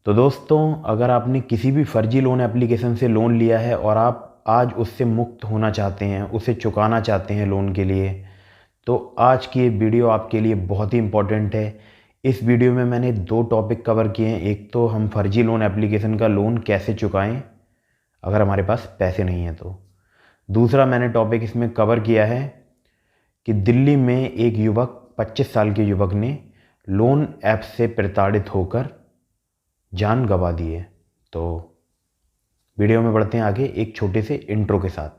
तो दोस्तों, अगर आपने किसी भी फर्जी लोन एप्लीकेशन से लोन लिया है और आप आज उससे मुक्त होना चाहते हैं, उसे चुकाना चाहते हैं लोन के लिए, तो आज की ये वीडियो आपके लिए बहुत ही इम्पोर्टेंट है। इस वीडियो में मैंने दो टॉपिक कवर किए हैं। एक तो हम फर्जी लोन एप्लीकेशन का लोन कैसे चुकाएं अगर हमारे पास पैसे नहीं हैं तो। दूसरा मैंने टॉपिक इसमें कवर किया है कि दिल्ली में एक युवक 25 साल के युवक ने लोन ऐप से प्रताड़ित होकर जान गंवा दी है। तो वीडियो में बढ़ते हैं आगे एक छोटे से इंट्रो के साथ।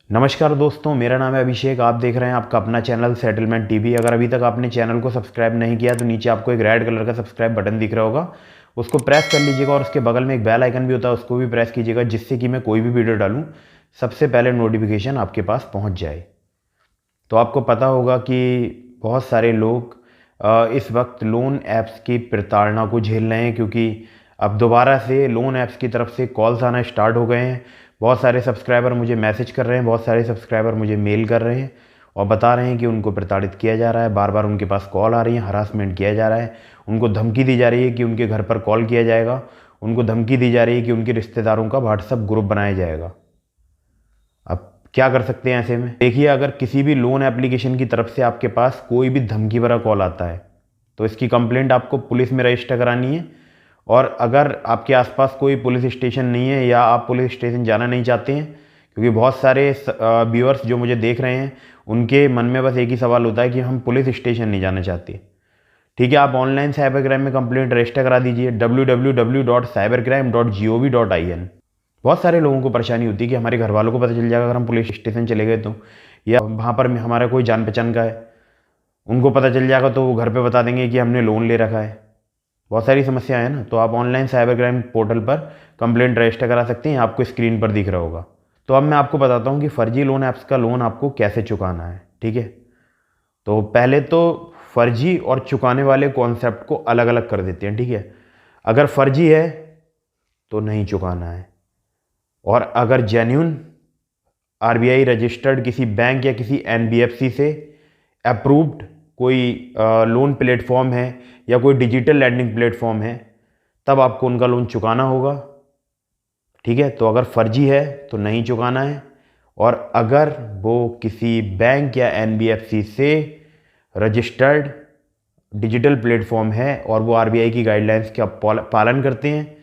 नमस्कार दोस्तों, मेरा नाम है अभिषेक। आप देख रहे हैं आपका अपना चैनल सेटलमेंट टीवी। अगर अभी तक आपने चैनल को सब्सक्राइब नहीं किया तो नीचे आपको एक रेड कलर का सब्सक्राइब बटन दिख रहा होगा, उसको प्रेस कर लीजिएगा और उसके बगल में एक बेल आइकन भी होता है, उसको भी प्रेस कीजिएगा, जिससे कि मैं कोई भी वीडियो डालूं सबसे पहले नोटिफिकेशन आपके पास पहुंच जाए। तो आपको पता होगा कि बहुत सारे लोग इस वक्त लोन ऐप्स की प्रताड़ना को झेल रहे हैं, क्योंकि अब दोबारा से लोन ऐप्स की तरफ से कॉल्स आना स्टार्ट हो गए हैं। बहुत सारे सब्सक्राइबर मुझे मैसेज कर रहे हैं, बहुत सारे सब्सक्राइबर मुझे मेल कर रहे हैं और बता रहे हैं कि उनको प्रताड़ित किया जा रहा है। बार बार उनके पास कॉल आ रही है, हरासमेंट किया जा रहा है, उनको धमकी दी जा रही है कि उनके घर पर कॉल किया जाएगा, उनको धमकी दी जा रही है कि उनके रिश्तेदारों का व्हाट्सएप ग्रुप बनाया जाएगा। अब क्या कर सकते हैं ऐसे में? देखिए, अगर किसी भी लोन एप्लीकेशन की तरफ से आपके पास कोई भी धमकी भरा कॉल आता है तो इसकी कंप्लेंट आपको पुलिस में रजिस्टर करानी है। और अगर आपके आसपास कोई पुलिस स्टेशन नहीं है या आप पुलिस स्टेशन जाना नहीं चाहते हैं, क्योंकि बहुत सारे व्यूअर्स जो मुझे देख रहे हैं उनके मन में बस एक ही सवाल होता है कि हम पुलिस स्टेशन नहीं जाना चाहते। ठीक है, आप ऑनलाइन साइबर क्राइम में कंप्लेंट रजिस्टर करा दीजिए www.cybercrime.gov.in। बहुत सारे लोगों को परेशानी होती है कि हमारे घर वालों को पता चल जाएगा अगर हम पुलिस स्टेशन चले गए तो, या वहाँ पर हमारा कोई जान पहचान का है उनको पता चल जाएगा तो वो घर पे बता देंगे कि हमने लोन ले रखा है। बहुत सारी समस्या है ना। तो आप ऑनलाइन साइबर क्राइम पोर्टल पर कंप्लेंट रजिस्टर करा सकते हैं, आपको स्क्रीन पर दिख रहा होगा। तो अब मैं आपको बताता हूँ कि फर्जी लोन ऐप्स का लोन आपको कैसे चुकाना है। ठीक है, तो पहले तो फर्जी और चुकाने वाले कॉन्सेप्ट को अलग अलग कर देते हैं। ठीक है, अगर फर्जी है तो नहीं चुकाना है, और अगर जेन्युइन आरबीआई रजिस्टर्ड किसी बैंक या किसी एनबीएफसी से अप्रूव्ड कोई लोन प्लेटफॉर्म है या कोई डिजिटल लैंडिंग प्लेटफॉर्म है, तब आपको उनका लोन चुकाना होगा। ठीक है, तो अगर फर्जी है तो नहीं चुकाना है, और अगर वो किसी बैंक या एनबीएफसी से रजिस्टर्ड डिजिटल प्लेटफॉर्म है और वो आरबीआई की गाइडलाइंस का पालन करते हैं,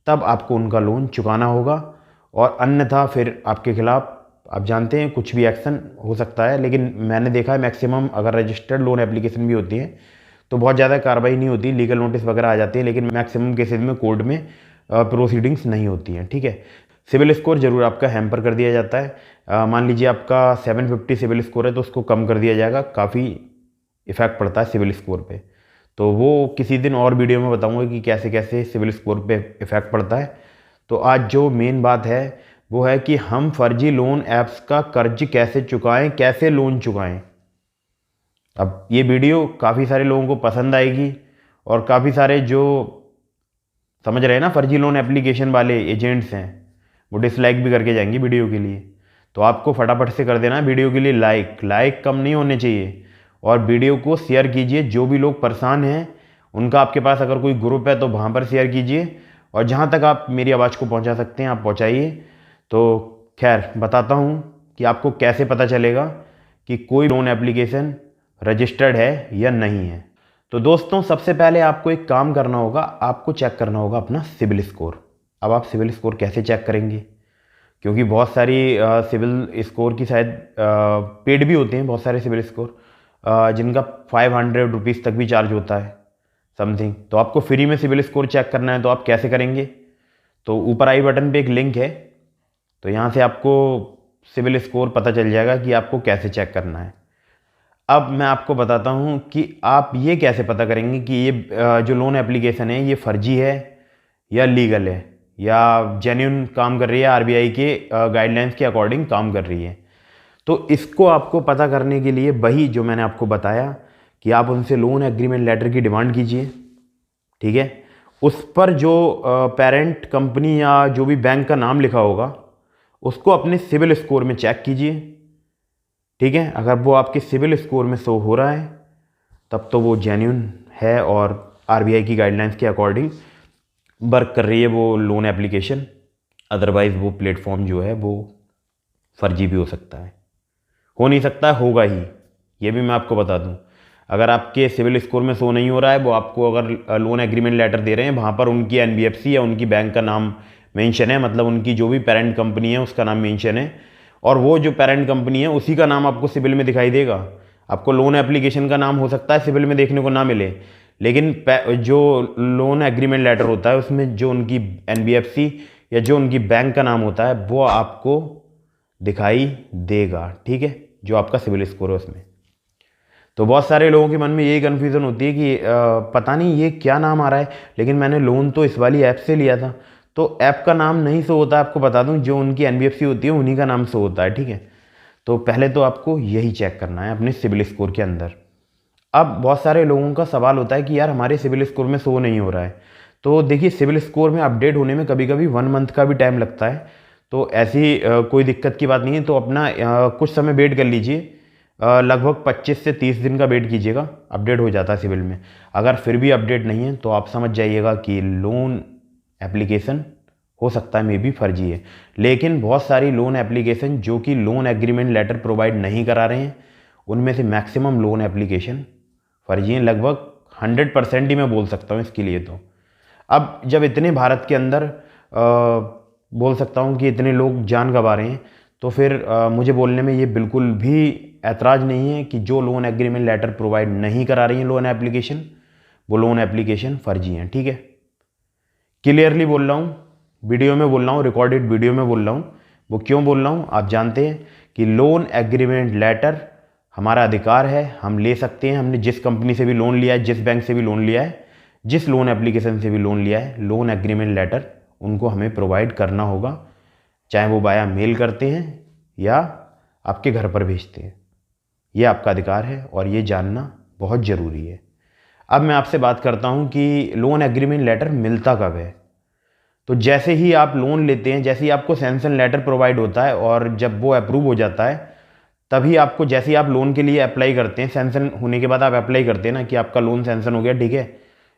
तब आपको उनका लोन चुकाना होगा। और अन्यथा फिर आपके खिलाफ, आप जानते हैं, कुछ भी एक्शन हो सकता है। लेकिन मैंने देखा है मैक्सिमम अगर रजिस्टर्ड लोन एप्लीकेशन भी होती है तो बहुत ज़्यादा कार्रवाई नहीं होती, लीगल नोटिस वगैरह आ जाती है, लेकिन मैक्सिमम केसेस में कोर्ट में प्रोसीडिंग्स नहीं होती हैं। ठीक है, सिविल स्कोर जरूर आपका हैम्पर कर दिया जाता है। मान लीजिए आपका 750 सिविल स्कोर है तो उसको कम कर दिया जाएगा, काफ़ी इफेक्ट पड़ता है सिविल स्कोर पे। तो वो किसी दिन और वीडियो में बताऊंगा कि कैसे कैसे सिविल स्कोर पे इफेक्ट पड़ता है। तो आज जो मेन बात है वो है कि हम फर्जी लोन ऐप्स का कर्ज कैसे चुकाएं, कैसे लोन चुकाएं। अब ये वीडियो काफ़ी सारे लोगों को पसंद आएगी, और काफ़ी सारे जो समझ रहे हैं ना फर्जी लोन एप्लीकेशन वाले एजेंट्स हैं वो डिसलाइक भी करके जाएंगे वीडियो के लिए। तो आपको फटाफट से कर देना वीडियो के लिए लाइक कम नहीं होने चाहिए, और वीडियो को शेयर कीजिए। जो भी लोग परेशान हैं उनका आपके पास अगर कोई ग्रुप है तो वहाँ पर शेयर कीजिए, और जहाँ तक आप मेरी आवाज़ को पहुँचा सकते हैं आप पहुँचाइए। तो खैर बताता हूँ कि आपको कैसे पता चलेगा कि कोई लोन एप्लीकेशन रजिस्टर्ड है या नहीं है। तो दोस्तों, सबसे पहले आपको एक काम करना होगा, आपको चेक करना होगा अपना सिविल स्कोर। अब आप सिविल स्कोर कैसे चेक करेंगे, क्योंकि बहुत सारी सिविल स्कोर की शायद पेड भी होते हैं, बहुत सारे सिविल स्कोर जिनका 500 रुपीज़ तक भी चार्ज होता है समथिंग। तो आपको फ्री में सिविल स्कोर चेक करना है, तो आप कैसे करेंगे? तो ऊपर आई बटन पे एक लिंक है, तो यहाँ से आपको सिविल स्कोर पता चल जाएगा कि आपको कैसे चेक करना है। अब मैं आपको बताता हूँ कि आप ये कैसे पता करेंगे कि ये जो लोन एप्लीकेशन है ये फर्जी है या लीगल है या जेन्युइन काम कर रही है, आरबीआई के गाइडलाइंस के अकॉर्डिंग काम कर रही है। तो इसको आपको पता करने के लिए वही जो मैंने आपको बताया कि आप उनसे लोन एग्रीमेंट लेटर की डिमांड कीजिए। ठीक है, उस पर जो पेरेंट कंपनी या जो भी बैंक का नाम लिखा होगा उसको अपने सिविल स्कोर में चेक कीजिए। ठीक है। अगर वो आपके सिविल स्कोर में शो हो रहा है तब तो वो जेन्युइन है और आरबीआई की गाइडलाइंस के अकॉर्डिंग वर्क कर रही है वो लोन एप्लीकेशन। अदरवाइज़ वो प्लेटफॉर्म जो है वो फर्जी भी हो सकता है, हो नहीं सकता है, होगा ही, ये भी मैं आपको बता दूं। अगर आपके सिविल स्कोर में शो नहीं हो रहा है, वो आपको अगर लोन एग्रीमेंट लेटर दे रहे हैं, वहाँ पर उनकी एनबीएफसी या उनकी बैंक का नाम मेंशन है, मतलब उनकी जो भी पेरेंट कंपनी है उसका नाम मेंशन है, और वो जो पेरेंट कंपनी है उसी का नाम आपको सिविल में दिखाई देगा। आपको लोन एप्लीकेशन का नाम हो सकता है सिविल में देखने को ना मिले, लेकिन जो लोन एग्रीमेंट लेटर होता है उसमें जो उनकी एनबीएफसी या जो उनकी बैंक का नाम होता है वो आपको दिखाई देगा, ठीक है, जो आपका सिविल स्कोर है उसमें। तो बहुत सारे लोगों के मन में यही कन्फ्यूज़न होती है कि पता नहीं ये क्या नाम आ रहा है, लेकिन मैंने लोन तो इस वाली ऐप से लिया था। तो ऐप का नाम नहीं शो होता, आपको बता दूं, जो उनकी एनबीएफसी होती है उन्हीं का नाम शो होता है, ठीक है। तो पहले तो आपको यही चेक करना है अपने सिविल स्कोर के अंदर। अब बहुत सारे लोगों का सवाल होता है कि यार हमारे सिविल स्कोर में शो नहीं हो रहा है। तो देखिए, सिविल स्कोर में अपडेट होने में कभी कभी 1 मंथ का भी टाइम लगता है। तो ऐसी कोई दिक्कत की बात नहीं है, तो अपना कुछ समय वेट कर लीजिए, लगभग 25 से 30 दिन का वेट कीजिएगा, अपडेट हो जाता है सिविल में। अगर फिर भी अपडेट नहीं है तो आप समझ जाइएगा कि लोन एप्लीकेशन हो सकता है मे बी फर्जी है। लेकिन बहुत सारी लोन एप्लीकेशन जो कि लोन एग्रीमेंट लेटर प्रोवाइड नहीं करा रहे हैं, उनमें से मैक्सिमम लोन एप्लीकेशन फर्जी हैं, लगभग 100% ही मैं बोल सकता हूँ इसके लिए। तो अब जब इतने भारत के अंदर बोल सकता हूँ कि इतने लोग जान गंवा रहे हैं, तो फिर मुझे बोलने में ये बिल्कुल भी ऐतराज़ नहीं है कि जो लोन एग्रीमेंट लेटर प्रोवाइड नहीं करा रही हैं लोन एप्लीकेशन, वो लोन एप्लीकेशन फर्जी हैं, ठीक है। क्लियरली बोल रहा हूँ, वीडियो में बोल रहा हूँ, रिकॉर्डेड वीडियो में बोल रहा हूँ। वो क्यों बोल रहा हूँ आप जानते हैं कि लोन एग्रीमेंट लेटर हमारा अधिकार है, हम ले सकते हैं। हमने जिस कंपनी से भी लोन लिया है, जिस बैंक से भी लोन लिया है, जिस लोन एप्लीकेशन से भी लोन लिया है, लोन एग्रीमेंट लेटर उनको हमें प्रोवाइड करना होगा, चाहे वो बाया मेल करते हैं या आपके घर पर भेजते हैं। ये आपका अधिकार है और ये जानना बहुत ज़रूरी है। अब मैं आपसे बात करता हूँ कि लोन एग्रीमेंट लेटर मिलता कब है। तो जैसे ही आप लोन लेते हैं, जैसे ही आपको सैंक्शन लेटर प्रोवाइड होता है और जब वो अप्रूव हो जाता है, तभी आपको, जैसे ही आप लोन के लिए अप्लाई करते हैं, सैंक्शन होने के बाद आप अप्लाई करते हैं ना कि आपका लोन सैंक्शन हो गया, ठीक है,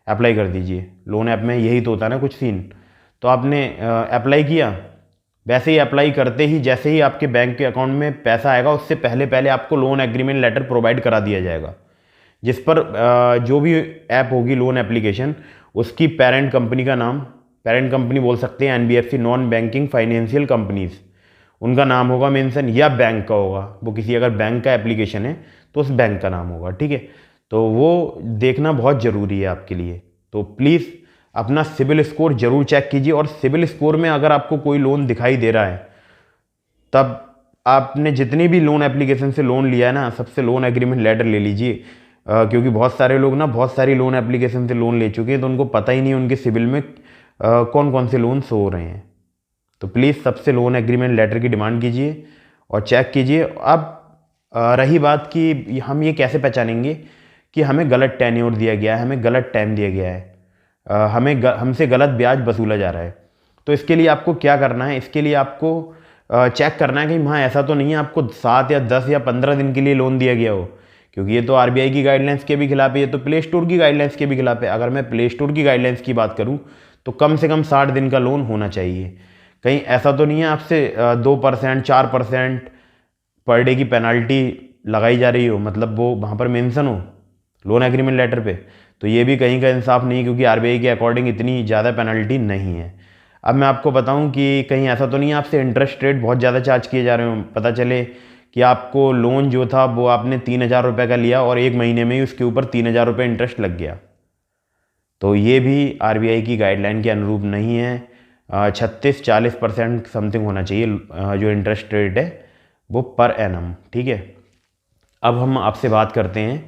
अप्लाई कर दीजिए। लोन ऐप में यही तो होता है ना कुछ सीन। तो आपने अप्लाई किया, वैसे ही अप्लाई करते ही जैसे ही आपके बैंक के अकाउंट में पैसा आएगा, उससे पहले पहले आपको लोन एग्रीमेंट लेटर प्रोवाइड करा दिया जाएगा, जिस पर जो भी ऐप होगी लोन एप्लीकेशन, उसकी पेरेंट कंपनी का नाम, पेरेंट कंपनी बोल सकते हैं NBFC, non banking financial companies, उनका नाम होगा मेंशन, या बैंक का होगा, वो किसी अगर बैंक का एप्लीकेशन है तो उस बैंक का नाम होगा, ठीक है। तो वो देखना बहुत ज़रूरी है आपके लिए। तो प्लीज़ अपना सिबिल स्कोर जरूर चेक कीजिए, और सिबिल स्कोर में अगर आपको कोई लोन दिखाई दे रहा है, तब आपने जितनी भी लोन एप्लीकेशन से लोन लिया है ना, सबसे लोन एग्रीमेंट लेटर ले लीजिए। क्योंकि बहुत सारे लोग ना बहुत सारी लोन एप्लीकेशन से लोन ले चुके हैं, तो उनको पता ही नहीं उनके सिबिल में कौन कौन से लोन शो हो रहे हैं। तो प्लीज़ सबसे लोन एग्रीमेंट लेटर की डिमांड कीजिए और चेक कीजिए। अब रही बात कि हम ये कैसे पहचानेंगे कि हमें गलत टेन्योर दिया गया है, हमें गलत टाइम दिया गया है, हमसे गलत ब्याज वसूला जा रहा है। तो इसके लिए आपको क्या करना है, इसके लिए आपको चेक करना है कि वहाँ ऐसा तो नहीं है आपको 7 या 10 या 15 दिन के लिए लोन दिया गया हो, क्योंकि ये तो आरबीआई की गाइडलाइंस के भी खिलाफ है, ये तो प्ले स्टोर की गाइडलाइंस के भी खिलाफ है। अगर मैं प्ले स्टोर की गाइडलाइंस की बात करूँ तो कम से कम 60 दिन का लोन होना चाहिए। कहीं ऐसा तो नहीं है आपसे 2% 4% पर डे की पेनल्टी लगाई जा रही हो, मतलब वो वहाँ पर मेंशन हो लोन एग्रीमेंट लेटर पे, तो ये भी कहीं का इंसाफ नहीं है, क्योंकि आरबीआई के अकॉर्डिंग इतनी ज़्यादा पेनल्टी नहीं है। अब मैं आपको बताऊं कि कहीं ऐसा तो नहीं है आपसे इंटरेस्ट रेट बहुत ज़्यादा चार्ज किए जा रहे हो, पता चले कि आपको लोन जो था वो आपने 3,000 रुपये का लिया और 1 महीने में ही उसके ऊपर 3,000 रुपये इंटरेस्ट लग गया। तो ये भी आरबीआई की गाइडलाइन के अनुरूप नहीं है। 36-40% समथिंग होना चाहिए जो इंटरेस्ट रेट है वो पर एनम, ठीक है। अब हम आपसे बात करते हैं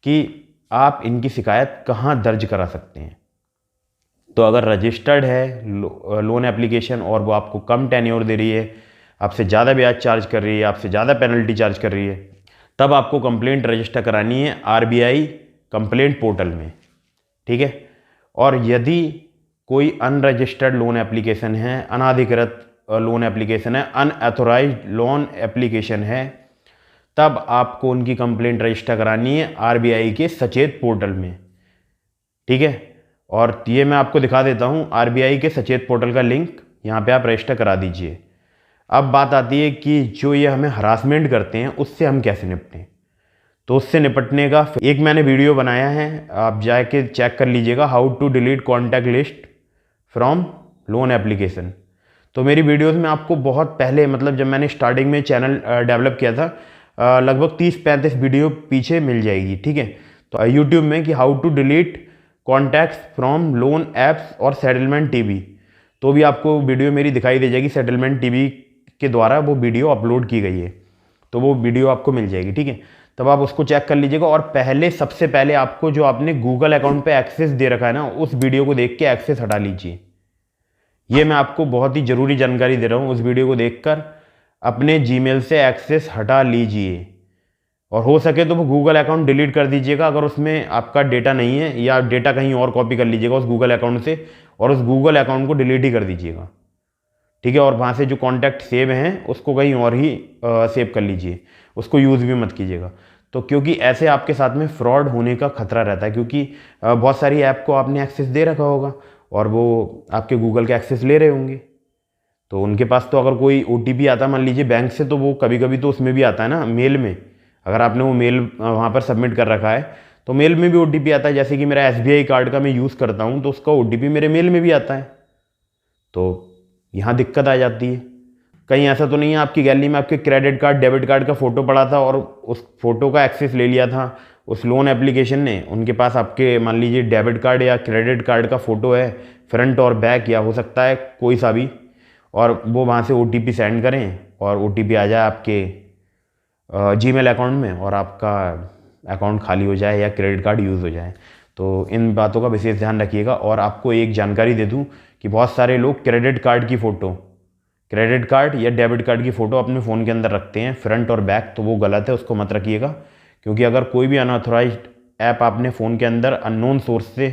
कि आप इनकी शिकायत कहाँ दर्ज करा सकते हैं। तो अगर रजिस्टर्ड है लोन एप्लीकेशन और वो आपको कम टेन्योर दे रही है, आपसे ज़्यादा ब्याज चार्ज कर रही है, आपसे ज़्यादा पेनल्टी चार्ज कर रही है, तब आपको कंप्लेंट रजिस्टर करानी है आरबीआई कंप्लेंट पोर्टल में, ठीक है। और यदि कोई अनरजिस्टर्ड लोन एप्लीकेशन है, अनाधिकृत लोन एप्लीकेशन है, अनऑथोराइज्ड लोन एप्लीकेशन है, तब आपको उनकी कंप्लेंट रजिस्टर करानी है आरबीआई के सचेत पोर्टल में, ठीक है। और ये मैं आपको दिखा देता हूँ आरबीआई के सचेत पोर्टल का लिंक, यहाँ पे आप रजिस्टर करा दीजिए। अब बात आती है कि जो ये हमें हरासमेंट करते हैं उससे हम कैसे निपटें। तो उससे निपटने का एक मैंने वीडियो बनाया है, आप जाके चेक कर लीजिएगा, how to delete contact list from loan application. तो मेरी वीडियोस में आपको बहुत पहले, मतलब जब मैंने स्टार्टिंग में चैनल डेवलप किया था, लगभग 30-35 वीडियो पीछे मिल जाएगी, ठीक है। तो यूट्यूब में कि how to delete contacts from loan apps और सेटलमेंट टीवी, तो भी आपको वीडियो मेरी दिखाई दे जाएगी। सेटलमेंट टीवी के द्वारा वो वीडियो अपलोड की गई है, तो वो वीडियो आपको मिल जाएगी, ठीक है। तब आप उसको चेक कर लीजिएगा। और पहले, सबसे पहले आपको जो आपने गूगल अकाउंट पे एक्सेस दे रखा है ना, उस वीडियो को देख के एक्सेस हटा लीजिए। ये मैं आपको बहुत ही ज़रूरी जानकारी दे रहा हूँ। उस वीडियो को देखकर अपने जीमेल से एक्सेस हटा लीजिए, और हो सके तो वो गूगल अकाउंट डिलीट कर दीजिएगा अगर उसमें आपका डेटा नहीं है, या डेटा कहीं और कॉपी कर लीजिएगा उस गूगल अकाउंट से, और उस गूगल अकाउंट को डिलीट ही कर दीजिएगा, ठीक है। और वहाँ से जो कॉन्टैक्ट सेव हैं उसको कहीं और ही सेव कर लीजिए, उसको यूज़ भी मत कीजिएगा। तो क्योंकि ऐसे आपके साथ में फ्रॉड होने का खतरा रहता है, क्योंकि बहुत सारी ऐप को आपने एक्सेस दे रखा होगा और वो आपके गूगल के एक्सेस ले रहे होंगे, तो उनके पास तो अगर कोई ओटीपी आता है मान लीजिए बैंक से, तो वो कभी कभी तो उसमें भी आता है ना, मेल में। अगर आपने वो मेल वहाँ पर सबमिट कर रखा है तो मेल में भी ओटीपी आता है। जैसे कि मेरा एसबीआई कार्ड का मैं यूज़ करता हूँ, तो उसका ओटीपी मेरे मेल में भी आता है, तो यहाँ दिक्कत आ जाती है। कहीं ऐसा तो नहीं है आपकी गैलरी में आपके क्रेडिट कार्ड, डेबिट कार्ड का फ़ोटो पड़ा था और उस फोटो का एक्सेस ले लिया था उस लोन एप्लीकेशन ने। उनके पास आपके मान लीजिए डेबिट कार्ड या क्रेडिट कार्ड का फ़ोटो है, फ्रंट और बैक, या हो सकता है कोई सा भी, और वो वहाँ से ओटीपी सेंड करें और ओटीपी आ जाए आपके जीमेल अकाउंट में, और आपका अकाउंट खाली हो जाए या क्रेडिट कार्ड यूज़ हो जाए। तो इन बातों का विशेष ध्यान रखिएगा। और आपको एक जानकारी दे दूं कि बहुत सारे लोग क्रेडिट कार्ड या डेबिट कार्ड की फ़ोटो अपने फ़ोन के अंदर रखते हैं, फ्रंट और बैक, तो वो गलत है, उसको मत रखिएगा। क्योंकि अगर कोई भी अनऑथराइज्ड ऐप आपने फ़ोन के अंदर अननोन सोर्स से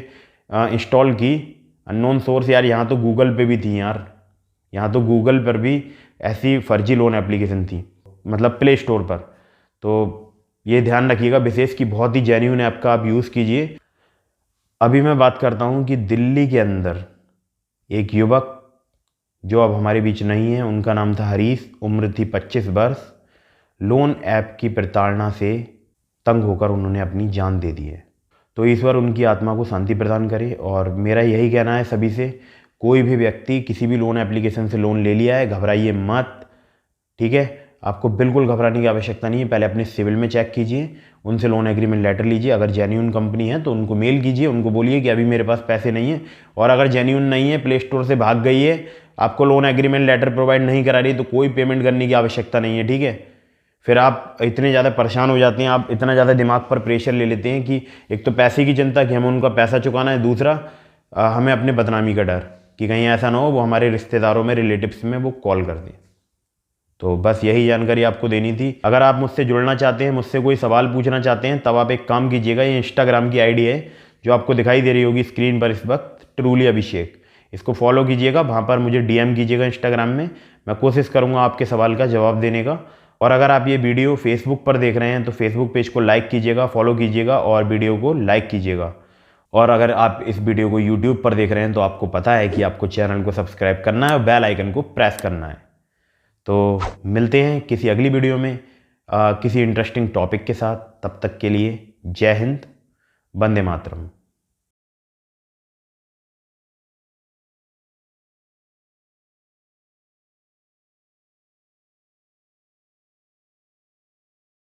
इंस्टॉल की, अननोन सोर्स यार, यहाँ तो गूगल पे भी थी यार, यहाँ तो गूगल पर भी ऐसी फर्जी लोन एप्लीकेशन थी, मतलब प्ले स्टोर पर। तो ये ध्यान रखिएगा विशेष कि बहुत ही जेन्युइन ऐप का आप यूज़ कीजिए। अभी मैं बात करता हूँ कि दिल्ली के अंदर एक युवक जो अब हमारे बीच नहीं है, उनका नाम था हरीश, उम्र थी 25 वर्ष। लोन ऐप की प्रताड़ना से तंग होकर उन्होंने अपनी जान दे दी है। तो ईश्वर उनकी आत्मा को शांति प्रदान करे। और मेरा यही कहना है सभी से, कोई भी व्यक्ति किसी भी लोन एप्लीकेशन से लोन ले लिया है, घबराइए मत, ठीक है। आपको बिल्कुल घबराने की आवश्यकता नहीं है। पहले अपने सिविल में चेक कीजिए, उनसे लोन एग्रीमेंट लेटर लीजिए। अगर जेन्युइन कंपनी है तो उनको मेल कीजिए, उनको बोलिए कि अभी मेरे पास पैसे नहीं है। और अगर जेन्युइन नहीं है, प्ले स्टोर से भाग गई है, आपको लोन एग्रीमेंट लेटर प्रोवाइड नहीं करा रही, तो कोई पेमेंट करने की आवश्यकता नहीं है, ठीक है। फिर आप इतने ज़्यादा परेशान हो जाते हैं, आप इतना ज़्यादा दिमाग पर प्रेशर ले लेते हैं कि एक तो पैसे की चिंता कि हमें उनका पैसा चुकाना है, दूसरा हमें अपने बदनामी का डर कि कहीं ऐसा ना हो वो हमारे रिश्तेदारों में, रिलेटिव्स में वो कॉल कर दें। तो बस यही जानकारी आपको देनी थी। अगर आप मुझसे जुड़ना चाहते हैं, मुझसे कोई सवाल पूछना चाहते हैं, तब आप एक काम कीजिएगा, ये इंस्टाग्राम की आईडी है जो आपको दिखाई दे रही होगी स्क्रीन पर इस वक्त, ट्रूली अभिषेक। इसको फॉलो कीजिएगा, वहाँ पर मुझे डीएम कीजिएगा इंस्टाग्राम में, मैं कोशिश करूँगा आपके सवाल का जवाब देने का। और अगर आप ये वीडियो फेसबुक पर देख रहे हैं तो फेसबुक पेज को लाइक कीजिएगा, फॉलो कीजिएगा और वीडियो को लाइक कीजिएगा। और अगर आप इस वीडियो को यूट्यूब पर देख रहे हैं तो आपको पता है कि आपको चैनल को सब्सक्राइब करना है और बेल आइकन को प्रेस करना है। तो मिलते हैं किसी अगली वीडियो में किसी इंटरेस्टिंग टॉपिक के साथ। तब तक के लिए जय हिंद, वंदे मातरम।